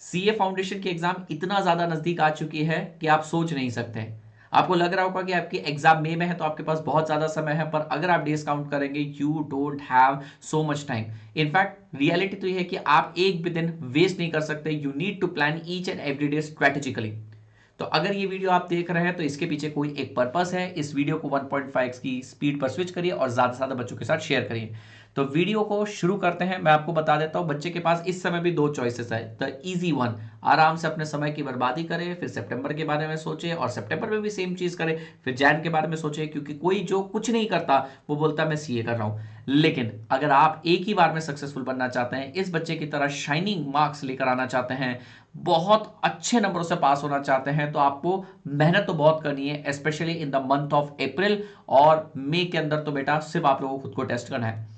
CA foundation की exam इतना ज्यादा नजदीक आ चुकी है कि आप सोच नहीं सकते। आपको लग रहा होगा कि आपकी एग्जाम मई में है तो आपके पास बहुत ज्यादा समय है, पर अगर आप डेज काउंट करेंगे you don't have so much time. In fact reality तो यह है कि आप एक भी दिन वेस्ट नहीं कर सकते। You need to plan each and every day strategically. तो अगर ये वीडियो आप देख रहे हैं तो इसके पीछे कोई एक पर्पस है। इस वीडियो को 1.5x की स्पीड पर स्विच करिए और ज्यादा से ज्यादा बच्चों के साथ शेयर करिए। तो वीडियो को शुरू करते हैं। मैं आपको बता देता हूं, बच्चे के पास इस समय भी दो चॉइसेस है। द इजी वन, आराम से अपने समय की बर्बादी करे, फिर सितंबर के बारे में सोचे और सितंबर में भी सेम चीज करे, फिर जैन के बारे में सोचे। क्योंकि कोई जो कुछ नहीं करता वो बोलता है मैं सीए कर रहा हूं। लेकिन अगर आप एक ही बार में सक्सेसफुल बनना चाहते हैं, इस बच्चे की तरह शाइनिंग मार्क्स लेकर आना चाहते हैं, बहुत अच्छे नंबरों से पास होना चाहते हैं, तो आपको मेहनत तो बहुत करनी है, specially in the month of April और मई के अंदर। तो बेटा सिर्फ आप लोगों को खुद को टेस्ट करना है।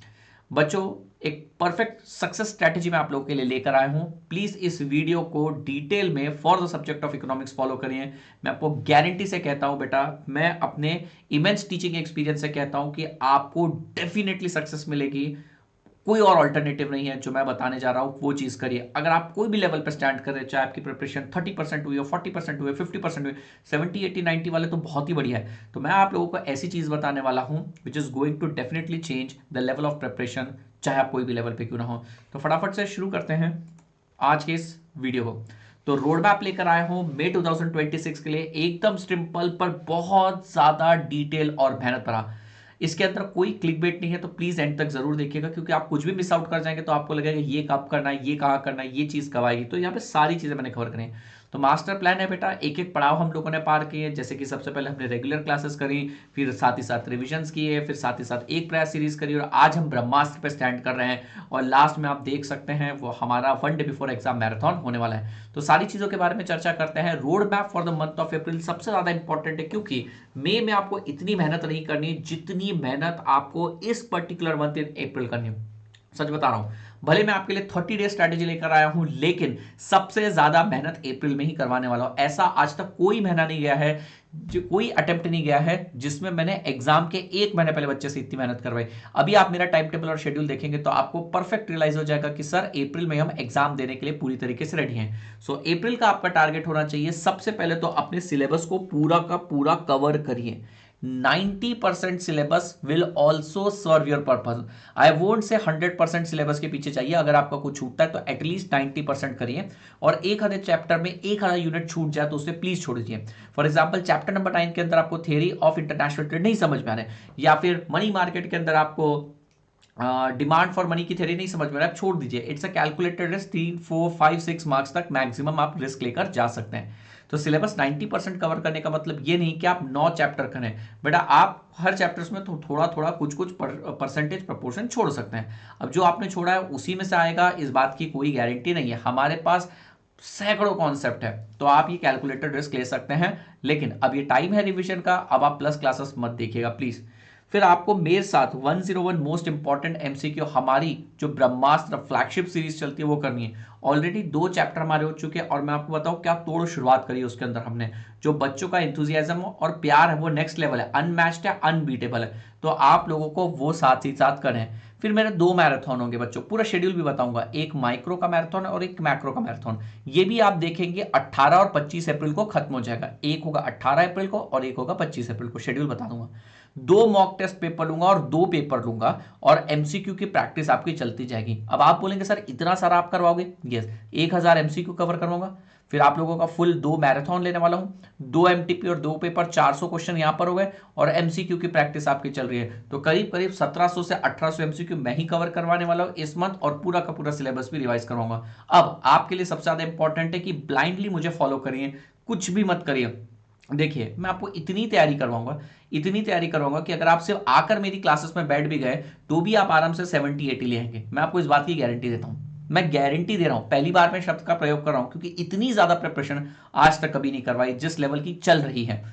बच्चों, एक परफेक्ट सक्सेस स्ट्रेटेजी मैं आप लोगों के लिए लेकर आया हूं। प्लीज इस वीडियो को डिटेल में for the subject of economics follow करिए। मैं आपको गारंटी से कहता हूं बेटा, मैं अपने इमेंस टीचिंग एक्सपीरियंस से कहता हूं कि आपको डेफिनेटली सक्सेस मिलेगी। कोई और ऑल्टरनेटिव नहीं है। जो मैं बताने जा रहा हूं वो चीज करिए। अगर आप कोई भी लेवल पर स्टैंड कर रहे हैं, चाहे आपकी प्रिपरेशन 30% हुई हो, 40% हुई, 50% हुई, 70, 80, 90 वाले तो बहुत ही बढ़िया है। तो मैं आप लोगों को ऐसी चीज बताने वाला हूं which is going to definitely change the level of preparation, चाहे आप कोई भी लेवल पे क्यों ना हो। तो फटाफट से शुरू करते हैं आज के इस वीडियो को। तो रोड मैप लेकर आया हूं मई 2026 के लिए, एकदम सिंपल पर बहुत ज्यादा डिटेल और मेहनत भरा। इसके अंदर कोई क्लिक बेट नहीं है, तो प्लीज एंड तक जरूर देखिएगा, क्योंकि आप कुछ भी मिस आउट कर जाएंगे तो आपको लगेगा ये कब करना है, ये कहाँ करना है, ये चीज कब आएगी। तो यहाँ पे सारी चीजें मैंने कवर करी हैं। तो मास्टर प्लान है बेटा, एक एक पड़ाव हम लोगों ने पार किए। जैसे कि सबसे पहले हमने रेगुलर क्लासेस करी, फिर साथ ही साथ रिविजन्स किए, फिर साथ ही साथ एक प्रयास सीरीज करी, और आज हम ब्रह्मास्त्र पे स्टैंड कर रहे हैं। और लास्ट में आप देख सकते हैं वो हमारा 1 डे बिफोर एग्जाम मैराथन होने वाला है। तो सारी चीजों के बारे में चर्चा करते हैं। Road map for the month of April सबसे ज्यादा इंपॉर्टेंट है, क्योंकि मई में आपको इतनी मेहनत नहीं करनी जितनी मेहनत आपको इस पर्टिकुलर मंथ इन अप्रैल करनी है। सच बता रहा हूं, भले मैं आपके लिए 30 डे स्ट्रैटेजी लेकर आया हूं, लेकिन सबसे ज्यादा मेहनत अप्रैल में ही करवाने वाला हूं। ऐसा आज तक कोई महीना नहीं गया है, जो कोई अटेम्प्ट नहीं गया है जिसमें मैंने एग्जाम के एक महीने पहले बच्चे से इतनी मेहनत करवाई। अभी आप मेरा टाइम टेबल और शेड्यूल देखेंगे तो आपको परफेक्ट रियलाइज हो जाएगा कि सर अप्रैल में हम एग्जाम देने के लिए पूरी तरीके से रेडी हैं। सो अप्रैल का आपका टारगेट होना चाहिए, सबसे पहले तो अपने सिलेबस को पूरा का पूरा कवर करिए। 90% syllabus will also serve your purpose. I won't say 100% syllabus के पीछे चाहिए। अगर आपका कुछ छूटता है तो एटलीस्ट 90% करिए। और एक आधे चैप्टर में एक आधा यूनिट छूट जाए तो उसे प्लीज छोड़ दीजिए। फॉर एग्जाम्पल चैप्टर नंबर 9 के अंदर आपको थियरी ऑफ इंटरनेशनल ट्रेड नहीं समझ में आ रहा है, या फिर मनी मार्केट के अंदर आपको डिमांड फॉर मनी की थ्योरी नहीं समझ में आ रहा है, आप छोड़ दीजिए। It's a calculated risk, 3, 4, 5, 6 marks तक मैक्सिमम आप रिस्क लेकर जा सकते हैं। तो सिलेबस 90% कवर करने का मतलब ये नहीं कि आप 9 चैप्टर करें। बेटा आप हर चैप्टर्स में थोड़ा थोड़ा कुछ कुछ परसेंटेज प्रपोर्शन छोड़ सकते हैं। अब जो आपने छोड़ा है उसी में से आएगा, इस बात की कोई गारंटी नहीं है। हमारे पास सैकड़ों कॉन्सेप्ट है, तो आप ये कैलकुलेटेड रिस्क ले सकते हैं। लेकिन अब ये टाइम है रिवीजन का, अब आप प्लस क्लासेस मत देखिएगा प्लीज। फिर आपको मेरे साथ 101 मोस्ट इंपॉर्टेंट एमसीक्यू, हमारी जो ब्रह्मास्त्र फ्लैगशिप सीरीज चलती है वो करनी है। ऑलरेडी 2 चैप्टर हमारे हो चुके हैं, और मैं आपको बताऊं क्या तोड़ शुरुआत करी है उसके अंदर हमने। जो बच्चों का इंथुजियाज्म और प्यार है वो नेक्स्ट लेवल है, अनमैच्ड है, अनबीटेबल है। तो आप लोगों को वो साथ ही साथ करें। फिर मेरे 2 मैराथन होंगे बच्चों, पूरा शेड्यूल भी बताऊंगा। एक माइक्रो का मैराथन और एक मैक्रो का मैराथन। ये भी आप देखेंगे 18 और 25 अप्रैल को खत्म हो जाएगा। एक होगा 18 अप्रैल को और एक होगा 25 अप्रैल को। शेड्यूल बता दूंगा। 2 मॉक टेस्ट पेपर लूंगा और 2 पेपर लूंगा, और एमसीक्यू की प्रैक्टिस आपकी चलती जाएगी। अब आप बोलेंगे सर इतना सारा आप करवाओगे? यस, 1000 एमसीक्यू कवर करवाऊंगा। फिर आप लोगों का फुल 2 मैराथन लेने वाला हूं, 2 एमटीपी और 2 पेपर, 400 क्वेश्चन यहां पर हो गए, और एमसीक्यू की प्रैक्टिस आपकी चल रही है। तो करीब करीब 1700 से 1800 एमसीक्यू मैं ही कवर करवाने वाला हूं इस मंथ, और पूरा का पूरा सिलेबस भी रिवाइज करवाऊंगा। अब आपके लिए सबसे ज्यादा इंपॉर्टेंट है कि ब्लाइंडली मुझे फॉलो करिए, कुछ भी मत करिए। देखिए मैं आपको इतनी तैयारी करवाऊंगा कि अगर आप सिर्फ आकर मेरी क्लासेस में बैठ भी गए तो भी आप आराम से 70-80 ले आएंगे। मैं आपको इस बात की गारंटी देता हूं। मैं गारंटी दे रहा हूं, पहली बार मैं शब्द का प्रयोग कर रहा हूं, क्योंकि इतनी ज्यादा प्रिपरेशन आज तक कभी नहीं करवाई जिस लेवल की चल रही है।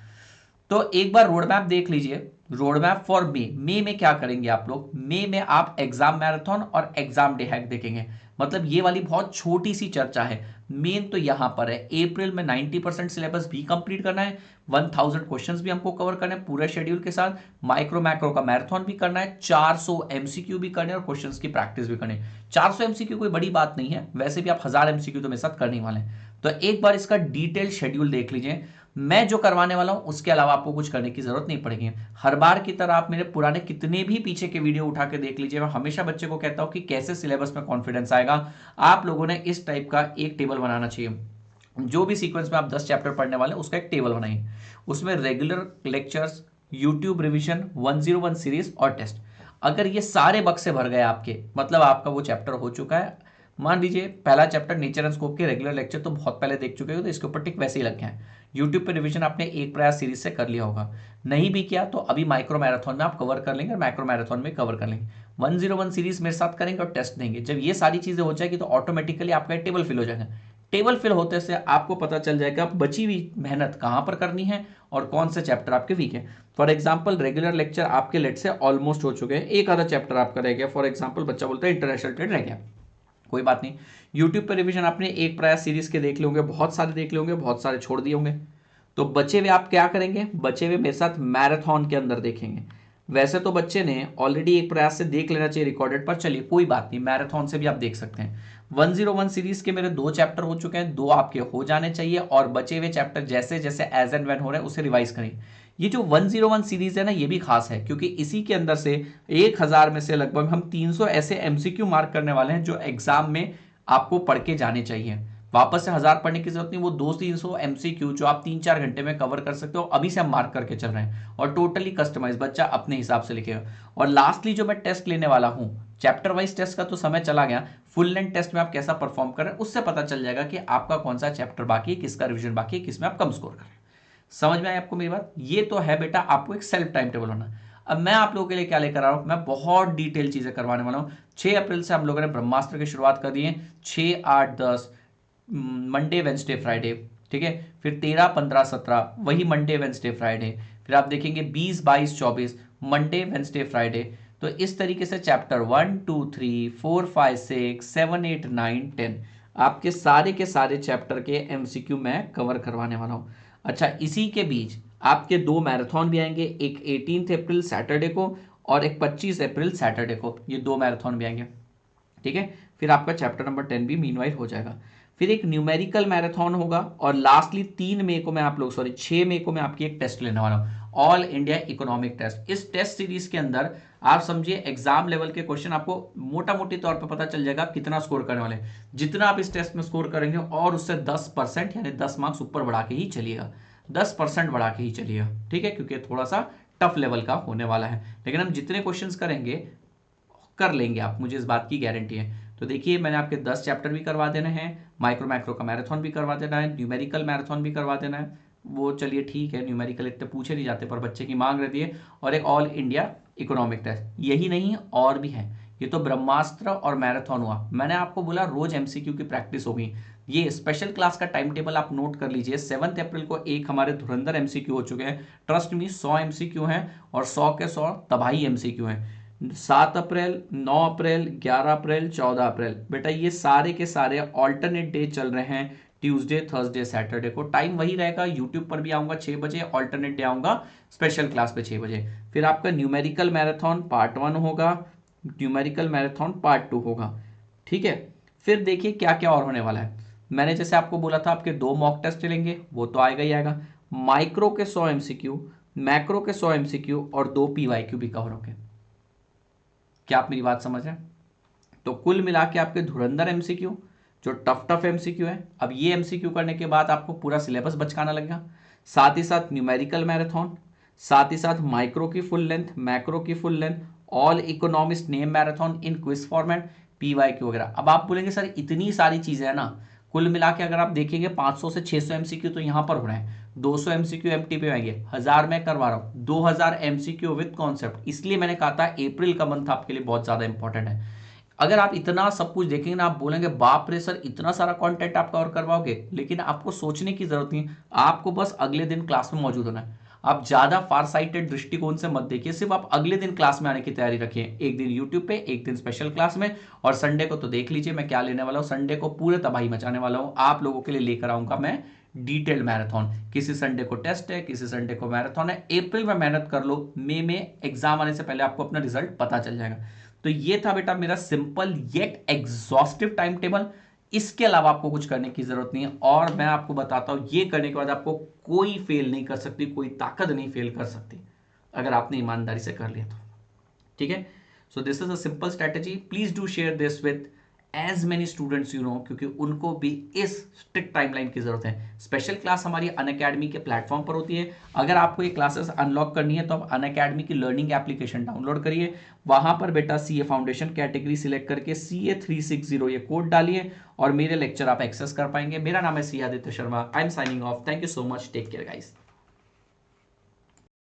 तो एक बार रोड मैप देख लीजिए। रोड मैप फॉर मई में क्या करेंगे आप लोग? मई में आप एग्जाम मैराथन और एग्जाम डे हैक देखेंगे। मतलब ये वाली बहुत छोटी सी चर्चा है। मेन तो यहां पर है, अप्रैल में 90% सिलेबस भी कंप्लीट करना है, 1000 क्वेश्चंस भी हमको कवर करना है पूरे शेड्यूल के साथ, माइक्रो मैक्रो का मैराथन भी करना है, 400 एमसीक्यू भी करने और क्वेश्चंस की प्रैक्टिस भी करनी है। 400 एमसीक्यू कोई बड़ी बात नहीं है, वैसे भी आप 1000 एमसीक्यू तो मेरे साथ करने वाले हैं। तो एक बार इसका डिटेल शेड्यूल देख लीजिए, मैं जो करवाने वाला हूं उसके अलावा आपको कुछ करने की जरूरत नहीं पड़ेगी। हर बार की तरह आप मेरे पुराने कितने भी पीछे के वीडियो उठा के देख लीजिए। मैं हमेशा बच्चे को कहता हूं कि कैसे सिलेबस में कॉन्फिडेंस आएगा। आप लोगों ने इस टाइप का एक टेबल बनाना चाहिए, जो भी सीक्वेंस में आप 10 चैप्टर पढ़ने वाले हैं उसका एक टेबल बनाइए। उसमें regular lectures, YouTube revision, 101 series और टेस्ट। अगर ये सारे बक्से भर गए आपके, मतलब आपका वो चैप्टर हो चुका है। मान लीजिए पहला चैप्टर नेचर एंड स्कोप के रेगुलर लेक्चर तो बहुत पहले देख चुके हो, तो इसके ऊपर टिक वैसे ही लग गया है। यूट्यूब पे रिवीजन आपने एक प्रयास सीरीज से कर लिया होगा, नहीं भी किया तो अभी माइक्रो मैराथन में आप कवर कर लेंगे और मैक्रो मैराथन में कवर कर लेंगे। 101 सीरीज मेरे साथ करेंगे और टेस्ट देंगे। जब ये सारी चीजें हो जाएगी तो ऑटोमेटिकली आपका टेबल फिल हो जाएगा। टेबल फिल होते से आपको पता चल जाएगा बची हुई मेहनत कहां पर करनी है और कौन से चैप्टर आपके वीक है। फॉर एग्जाम्पल रेगुलर लेक्चर आपके लेट से ऑलमोस्ट हो चुके हैं, एक आधा चैप्टर आपका रह गया। फॉर एग्जाम्पल बच्चा बोलता है इंटरनेशनल ट्रेड रह गया, कोई बात नहीं। यूट्यूब पर रिवीजन आपने एक प्रयास सीरीज के देख लिए होंगे, बहुत सारे देख लिए होंगे, बहुत सारे छोड़ दिए होंगे। तो बचे हुए आप क्या करेंगे, बचे हुए मेरे साथ मैराथन के अंदर देखेंगे। वैसे तो बच्चे ने ऑलरेडी एक प्रयास से देख लेना चाहिए रिकॉर्डेड पर, चलिए कोई बात नहीं, मैराथन से भी आप देख सकते हैं। 101 सीरीज के मेरे 2 चैप्टर हो चुके हैं, 2 आपके हो जाने चाहिए और बचे हुए चैप्टर जैसे जैसे एज एंड व्हेन हो रहे हैं उसे रिवाइज करें। ये जो 101 सीरीज है ना, ये भी खास है क्योंकि इसी के अंदर से 1000 में से लगभग हम 300 ऐसे एमसीक्यू मार्क करने वाले हैं जो एग्जाम में आपको पढ़ के जाने चाहिए। वापस से 1000 पढ़ने की जरूरत नहीं, वो 200-300 एमसीक्यू जो आप 3-4 घंटे में कवर कर सकते हो, अभी से हम मार्क करके चल रहे हैं और टोटली कस्टमाइज बच्चा अपने हिसाब से लिखेगा। और लास्टली जो मैं टेस्ट लेने वाला हूं, चैप्टर वाइज टेस्ट का तो समय चला गया, फुल लेंथ टेस्ट में आप कैसा परफॉर्म कर रहे हैं उससे पता चल जाएगा कि आपका कौन सा चैप्टर बाकी है, किसका रिविजन बाकी है, किसमें आप कम स्कोर कर रहे हैं। समझ में आया आपको मेरी बात? ये तो है बेटा आपको एक सेल्फ टाइम टेबल होना। अब मैं आप लोगों के लिए क्या लेकर आ रहा हूं, मैं बहुत डिटेल चीजें करवाने वाला हूं। 6 अप्रैल से हम लोगों ने ब्रह्मास्त्र की शुरुआत कर दी है, 6, 8, 10 मंडे वेंसडे फ्राइडे, ठीक है। फिर 13, 15, 17 वही मंडे वेंसडे फ्राइडे। फिर आप देखेंगे 20, 22, 24 मंडे वेंसडे फ्राइडे। तो इस तरीके से चैप्टर 1, 2, 3, 4, 5, 6, 7, 8, 9, 10 आपके सारे के सारे चैप्टर के एमसीक्यू मैं कवर करवाने वाला हूं। अच्छा, इसी के बीच आपके 2 मैराथन भी आएंगे, एक 18 अप्रैल सैटरडे को और एक 25 अप्रैल सैटरडे को, ये 2 मैराथन भी आएंगे, ठीक है। फिर आपका चैप्टर नंबर 10 भी मीनवाइल हो जाएगा। फिर एक न्यूमेरिकल मैराथन होगा और लास्टली 3 मई को मैं आप लोग 6 मई को मैं आपकी एक टेस्ट लेने वाला हूं, ऑल इंडिया इकोनॉमिक टेस्ट। इस टेस्ट सीरीज के अंदर आप समझिए एग्जाम लेवल के क्वेश्चन आपको मोटा मोटी तौर पर पता चल जाएगा आप कितना स्कोर करने वाले हैं। जितना आप इस टेस्ट में स्कोर करेंगे और उससे 10% यानी 10 मार्क्स ऊपर बढ़ा के ही चलिएगा, 10% बढ़ा के ही चलिएगा, ठीक है, क्योंकि थोड़ा सा टफ लेवल का होने वाला है। लेकिन हम जितने क्वेश्चंस करेंगे कर लेंगे आप, मुझे इस बात की गारंटी है। तो देखिए मैंने आपके 10 चैप्टर भी करवा देने हैं, माइक्रो मैक्रो का मैराथन भी करवा देना है, न्यूमेरिकल मैराथन भी करवा देना है। वो चलिए ठीक है, न्यूमेरिकल इतने पूछे नहीं जाते पर बच्चे की मांग रहती है। और एक ऑल इंडिया इकोनॉमिक टेस्ट, यही नहीं और भी है। ये तो ब्रह्मास्त्र और मैराथन हुआ, मैंने आपको बोला रोज एमसीक्यू की प्रैक्टिस होगी। ये स्पेशल क्लास का टाइम टेबल आप नोट कर लीजिए। 7 अप्रैल को एक हमारे धुरंधर एमसीक्यू हो चुके हैं, ट्रस्ट मी 100 एमसीक्यू हैं और 100 के 100 तबाही एमसीक्यू हैं। 7 अप्रैल, 9 अप्रैल, 11 अप्रैल, 14 अप्रैल, बेटा ये सारे के सारे ऑल्टरनेट डे चल रहे हैं, ट्यूसडे, थर्सडे, सैटरडे को। टाइम वही रहेगा, यूट्यूब पर भी आऊंगा 6 बजे, ऑल्टरनेट डे आऊंगा स्पेशल क्लास पे 6 बजे। फिर आपका न्यूमेरिकल मैराथन पार्ट 1 होगा, न्यूमेरिकल मैराथन पार्ट 2 होगा, ठीक है। फिर देखिए क्या क्या और होने वाला है। मैंने जैसे आपको बोला था आपके 2 मॉक टेस्ट लेंगे, वो तो आएगा ही आएगा। माइक्रो के 100 एमसीक्यू, मैक्रो के 100 एमसीक्यू और 2 पीवाईक्यू भी कवर होंगे। क्या आप मेरी बात समझ रहे हैं? तो कुल मिला के आपके धुरंधर एमसीक्यू जो टफ टफ एमसीक्यू है, अब ये एमसीक्यू करने के बाद आपको पूरा सिलेबस बचकाना लगेगा। साथ ही साथ न्यूमेरिकल मैराथन, साथ ही साथ माइक्रो की फुल लेंथ, मैक्रो की full length, all economics name marathon इन क्विज फॉर्मेट, पीवाईक्यू वगैरह। अब आप बोलेंगे सर इतनी सारी चीजें है ना, कुल मिला के अगर आप देखेंगे 500 से 600 एमसीक्यू तो यहां पर हो रहे हैं, 200 एमसीक्यू एमटी पे आएंगे, 1000 में करवा रहा हूं, 2000 एमसीक्यू विद कॉन्सेप्ट। इसलिए मैंने कहा था अप्रैल का मंथ आपके लिए बहुत ज्यादा इंपॉर्टेंट है। अगर आप इतना सब कुछ देखेंगे ना, आप बोलेंगे बाप रे सर इतना सारा कंटेंट आप कवर करवाओगे, लेकिन आपको सोचने की जरूरत नहीं, आपको बस अगले दिन क्लास में मौजूद होना है। आप ज्यादा फार साइटेड दृष्टिकोण से मत देखिए, सिर्फ आप अगले दिन क्लास में आने की तैयारी रखिए। एक दिन यूट्यूब पे, एक दिन स्पेशल क्लास में, और संडे को तो देख लीजिए मैं क्या लेने वाला हूं। संडे को पूरे तबाही मचाने वाला हूं, आप लोगों के लिए लेकर आऊंगा मैं डिटेल्ड मैराथन। किसी संडे को टेस्ट है, किसी संडे को मैराथन है। अप्रैल में मेहनत कर लो, मई में एग्जाम आने से पहले आपको अपना रिजल्ट पता चल जाएगा। तो ये था बेटा मेरा simple yet exhaustive time table. इसके अलावा आपको कुछ करने की जरूरत नहीं है, और मैं आपको बताता हूं ये करने के बाद आपको कोई फेल नहीं कर सकती, कोई ताकत नहीं फेल कर सकती, अगर आपने ईमानदारी से कर लिया तो। ठीक है, so this is a simple strategy. Please do share this with as many students you know, क्योंकि उनको भी इस स्ट्रिक्ट टाइमलाइन की जरूरत है। स्पेशल क्लास हमारी अनअकैडमी के प्लेटफॉर्म पर होती है। अगर आपको ये क्लासेस अनलॉक करनी है तो आप अनअकैडमी की लर्निंग एप्लीकेशन डाउनलोड करिए। वहां पर बेटा सीए फाउंडेशन कैटेगरी सिलेक्ट करके CA360 ये कोड डालिए और मेरे लेक्चर आप एक्सेस कर पाएंगे। मेरा नाम है C Aditya Sharma. I am signing off. Thank you so much. Take care guys.